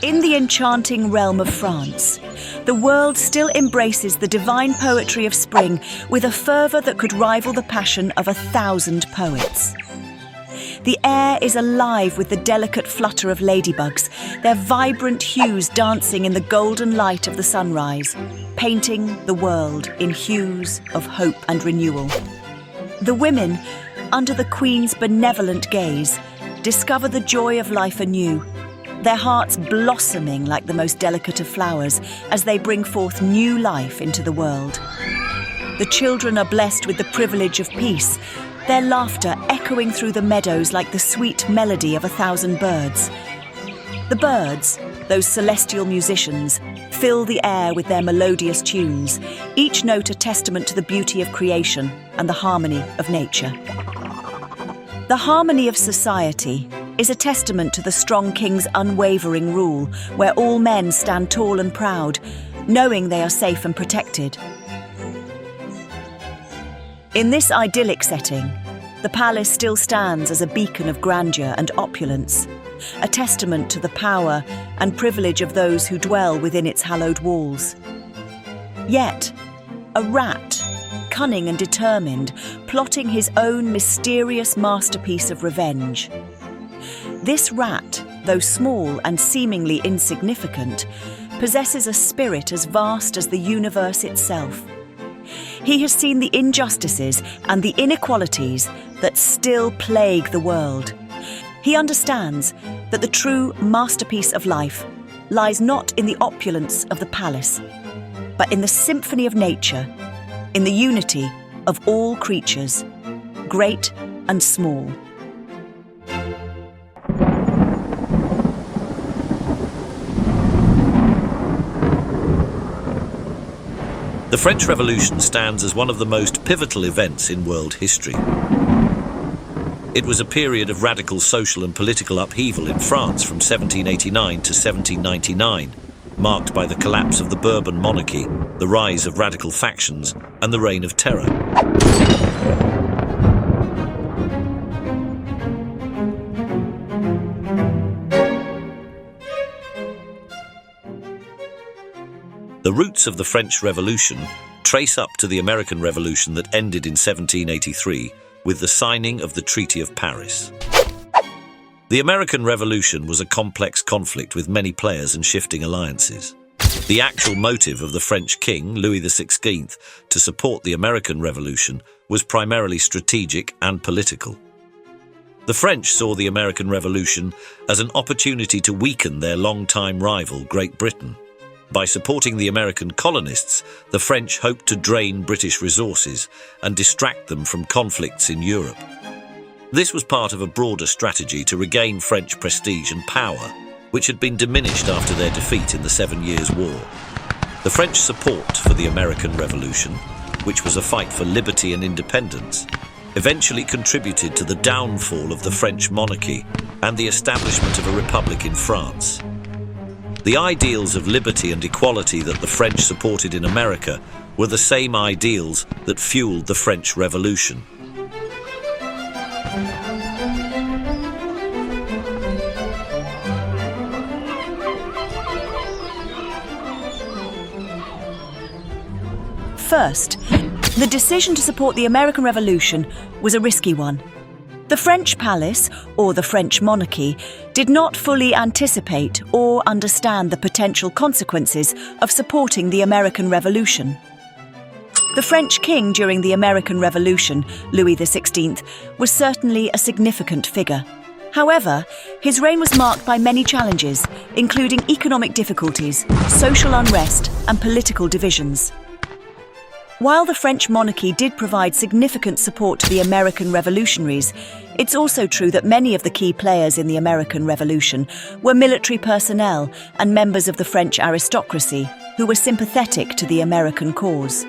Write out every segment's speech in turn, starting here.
In the enchanting realm of France, the world still embraces the divine poetry of spring with a fervour that could rival the passion of 1,000 poets. The air is alive with the delicate flutter of ladybugs, their vibrant hues dancing in the golden light of the sunrise, painting the world in hues of hope and renewal. The women, under the Queen's benevolent gaze, discover the joy of life anew, their hearts blossoming like the most delicate of flowers as they bring forth new life into the world. The children are blessed with the privilege of peace, their laughter echoing through the meadows like the sweet melody of 1,000 birds. The birds, those celestial musicians, fill the air with their melodious tunes, each note a testament to the beauty of creation and the harmony of nature. The harmony of society is a testament to the strong king's unwavering rule, where all men stand tall and proud, knowing they are safe and protected. In this idyllic setting, the palace still stands as a beacon of grandeur and opulence, a testament to the power and privilege of those who dwell within its hallowed walls. Yet, a rat, cunning and determined, plotting his own mysterious masterpiece of revenge. This rat, though small and seemingly insignificant, possesses a spirit as vast as the universe itself. He has seen the injustices and the inequalities that still plague the world. He understands that the true masterpiece of life lies not in the opulence of the palace, but in the symphony of nature, in the unity of all creatures, great and small. The French Revolution stands as one of the most pivotal events in world history. It was a period of radical social and political upheaval in France from 1789 to 1799, marked by the collapse of the Bourbon monarchy, the rise of radical factions, and the reign of terror. The roots of the French Revolution trace up to the American Revolution that ended in 1783 with the signing of the Treaty of Paris. The American Revolution was a complex conflict with many players and shifting alliances. The actual motive of the French king, Louis XVI, to support the American Revolution was primarily strategic and political. The French saw the American Revolution as an opportunity to weaken their longtime rival, Great Britain. By supporting the American colonists, the French hoped to drain British resources and distract them from conflicts in Europe. This was part of a broader strategy to regain French prestige and power, which had been diminished after their defeat in the 7 Years' War. The French support for the American Revolution, which was a fight for liberty and independence, eventually contributed to the downfall of the French monarchy and the establishment of a republic in France. The ideals of liberty and equality that the French supported in America were the same ideals that fueled the French Revolution. First, the decision to support the American Revolution was a risky one. The French palace, or the French monarchy, did not fully anticipate or understand the potential consequences of supporting the American Revolution. The French king during the American Revolution, Louis XVI, was certainly a significant figure. However, his reign was marked by many challenges, including economic difficulties, social unrest, and political divisions. While the French monarchy did provide significant support to the American revolutionaries, it's also true that many of the key players in the American Revolution were military personnel and members of the French aristocracy, who were sympathetic to the American cause.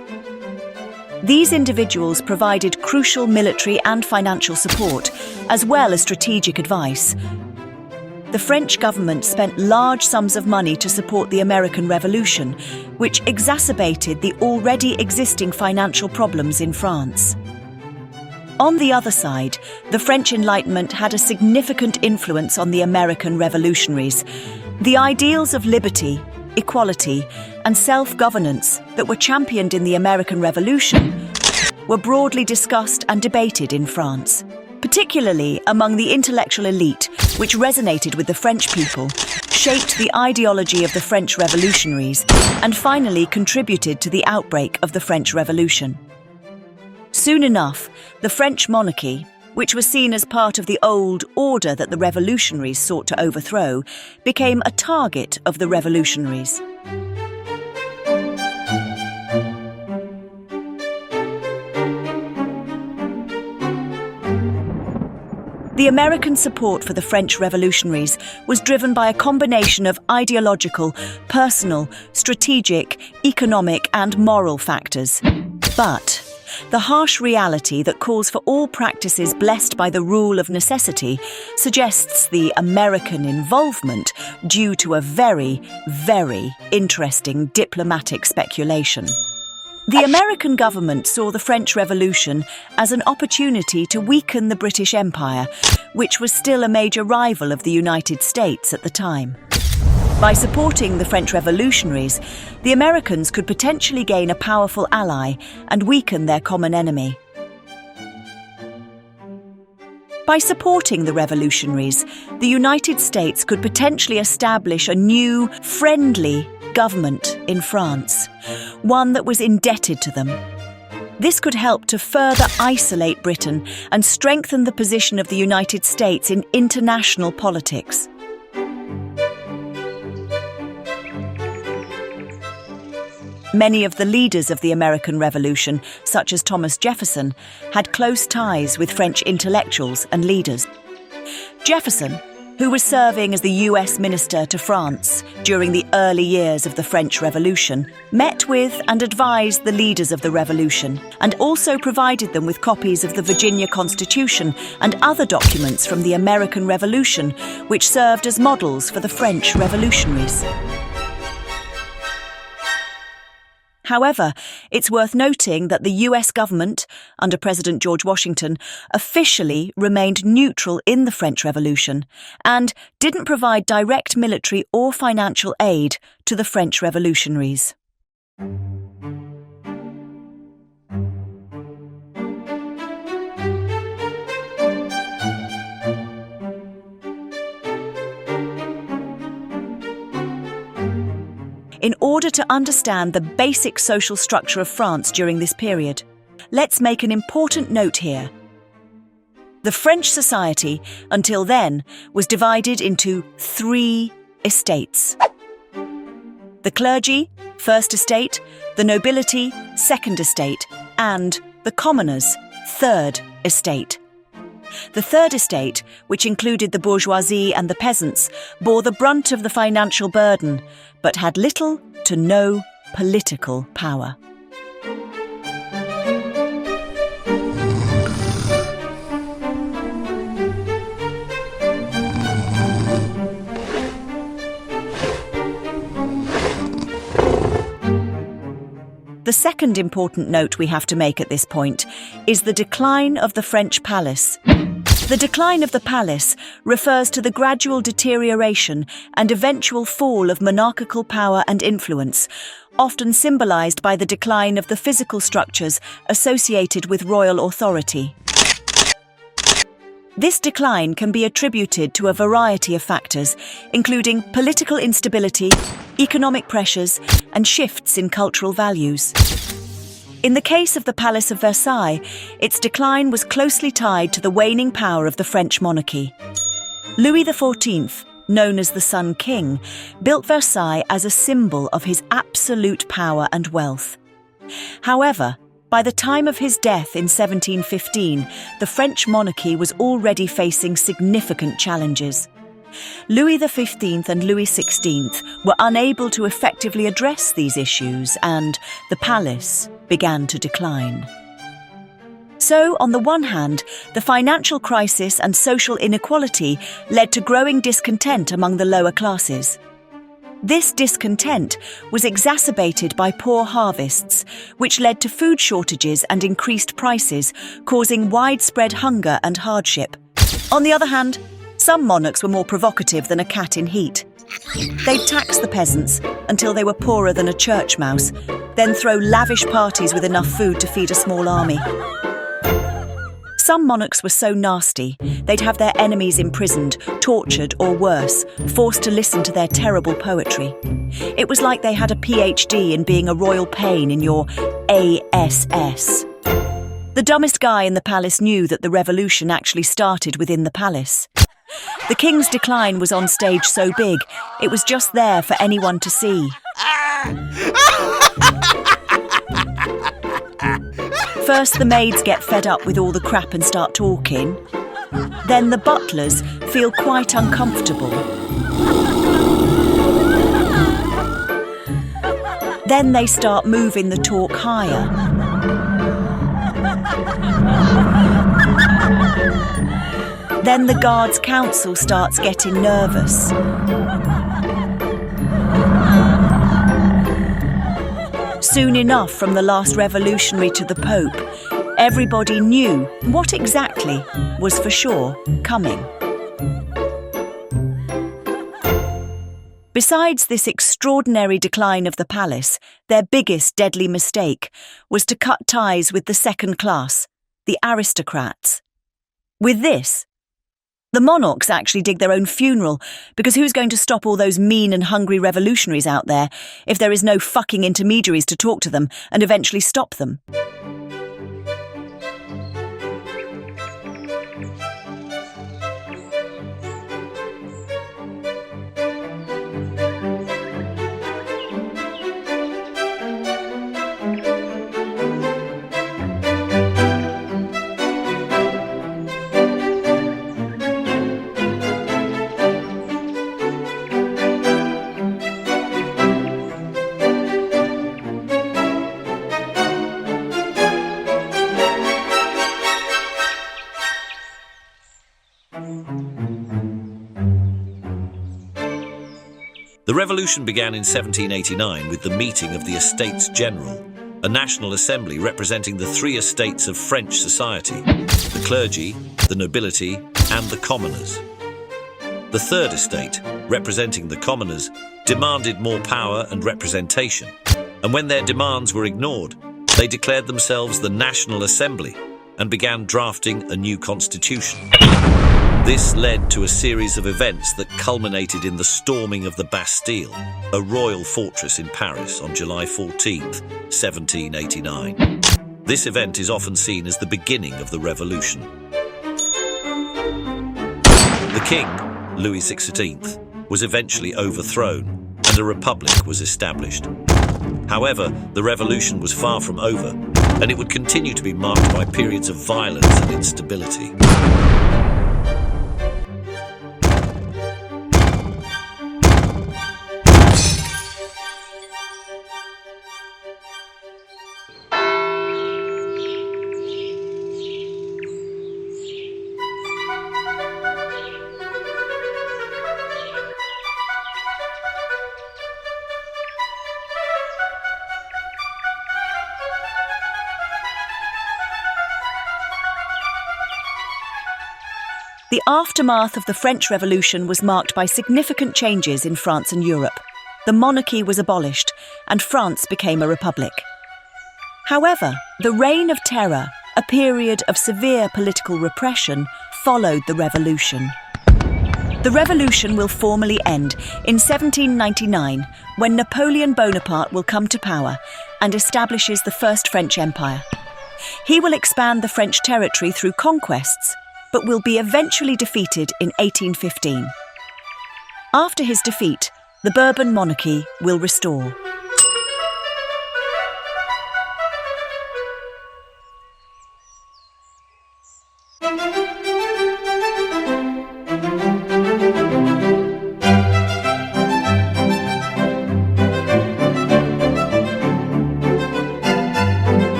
These individuals provided crucial military and financial support, as well as strategic advice. The French government spent large sums of money to support the American Revolution, which exacerbated the already existing financial problems in France. On the other side, the French Enlightenment had a significant influence on the American revolutionaries. The ideals of liberty, equality, and self-governance that were championed in the American Revolution were broadly discussed and debated in France, particularly among the intellectual elite, which resonated with the French people, shaped the ideology of the French revolutionaries, and finally contributed to the outbreak of the French Revolution. Soon enough, the French monarchy, which was seen as part of the old order that the revolutionaries sought to overthrow, became a target of the revolutionaries. The American support for the French revolutionaries was driven by a combination of ideological, personal, strategic, economic, and moral factors. But the harsh reality that calls for all practices blessed by the rule of necessity suggests the American involvement due to a very, very interesting diplomatic speculation. The American government saw the French Revolution as an opportunity to weaken the British Empire, which was still a major rival of the United States at the time. By supporting the French revolutionaries, the Americans could potentially gain a powerful ally and weaken their common enemy. By supporting the revolutionaries, the United States could potentially establish a new, friendly government in France, one that was indebted to them. This could help to further isolate Britain and strengthen the position of the United States in international politics. Many of the leaders of the American Revolution, such as Thomas Jefferson, had close ties with French intellectuals and leaders. Jefferson, who was serving as the US minister to France during the early years of the French Revolution, met with and advised the leaders of the revolution, and also provided them with copies of the Virginia Constitution and other documents from the American Revolution, which served as models for the French revolutionaries. However, it's worth noting that the US government, under President George Washington, officially remained neutral in the French Revolution and didn't provide direct military or financial aid to the French revolutionaries. In order to understand the basic social structure of France during this period, let's make an important note here. The French society, until then, was divided into 3 estates. The clergy, first estate, the nobility, second estate, and the commoners, third estate. The third estate, which included the bourgeoisie and the peasants, bore the brunt of the financial burden, but had little to no political power. The second important note we have to make at this point is the decline of the French palace. The decline of the palace refers to the gradual deterioration and eventual fall of monarchical power and influence, often symbolised by the decline of the physical structures associated with royal authority. This decline can be attributed to a variety of factors, including political instability, economic pressures, and shifts in cultural values. In the case of the Palace of Versailles, its decline was closely tied to the waning power of the French monarchy. Louis XIV, known as the Sun King, built Versailles as a symbol of his absolute power and wealth. However, by the time of his death in 1715, the French monarchy was already facing significant challenges. Louis XV and Louis XVI were unable to effectively address these issues, and the palace began to decline. So, on the one hand, the financial crisis and social inequality led to growing discontent among the lower classes. This discontent was exacerbated by poor harvests, which led to food shortages and increased prices, causing widespread hunger and hardship. On the other hand, some monarchs were more provocative than a cat in heat. They'd tax the peasants until they were poorer than a church mouse, then throw lavish parties with enough food to feed a small army. Some monarchs were so nasty, they'd have their enemies imprisoned, tortured, or worse, forced to listen to their terrible poetry. It was like they had a PhD in being a royal pain in your ASS. The dumbest guy in the palace knew that the revolution actually started within the palace. The king's decline was on stage so big, it was just there for anyone to see. First, the maids get fed up with all the crap and start talking. Then the butlers feel quite uncomfortable. Then they start moving the talk higher. Then the guards' council starts getting nervous. Soon enough, from the last revolutionary to the Pope, everybody knew what exactly was for sure coming. Besides this extraordinary decline of the palace, their biggest deadly mistake was to cut ties with the second class, the aristocrats. With this, the monarchs actually dig their own funeral, because who's going to stop all those mean and hungry revolutionaries out there if there is no fucking intermediaries to talk to them and eventually stop them? The revolution began in 1789 with the meeting of the Estates General, a national assembly representing the three estates of French society: the clergy, the nobility, and the commoners. The third estate, representing the commoners, demanded more power and representation, and when their demands were ignored, they declared themselves the National Assembly and began drafting a new constitution. This led to a series of events that culminated in the storming of the Bastille, a royal fortress in Paris, on July 14, 1789. This event is often seen as the beginning of the revolution. The king, Louis XVI, was eventually overthrown and a republic was established. However, the revolution was far from over, and it would continue to be marked by periods of violence and instability. The aftermath of the French Revolution was marked by significant changes in France and Europe. The monarchy was abolished, and France became a republic. However, the Reign of Terror, a period of severe political repression, followed the revolution. The revolution will formally end in 1799, when Napoleon Bonaparte will come to power and establishes the First French Empire. He will expand the French territory through conquests, but will be eventually defeated in 1815. After his defeat, the Bourbon monarchy will restore.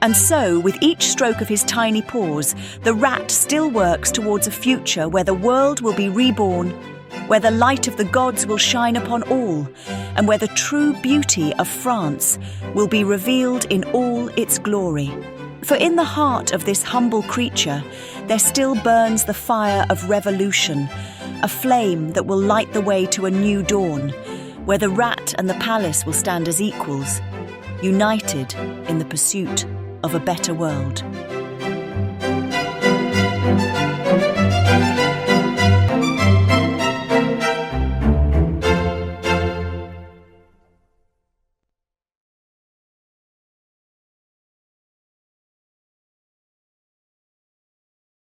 And so, with each stroke of his tiny paws, the rat still works towards a future where the world will be reborn, where the light of the gods will shine upon all, and where the true beauty of France will be revealed in all its glory. For in the heart of this humble creature, there still burns the fire of revolution, a flame that will light the way to a new dawn, where the rat and the palace will stand as equals, united in the pursuit of a better world.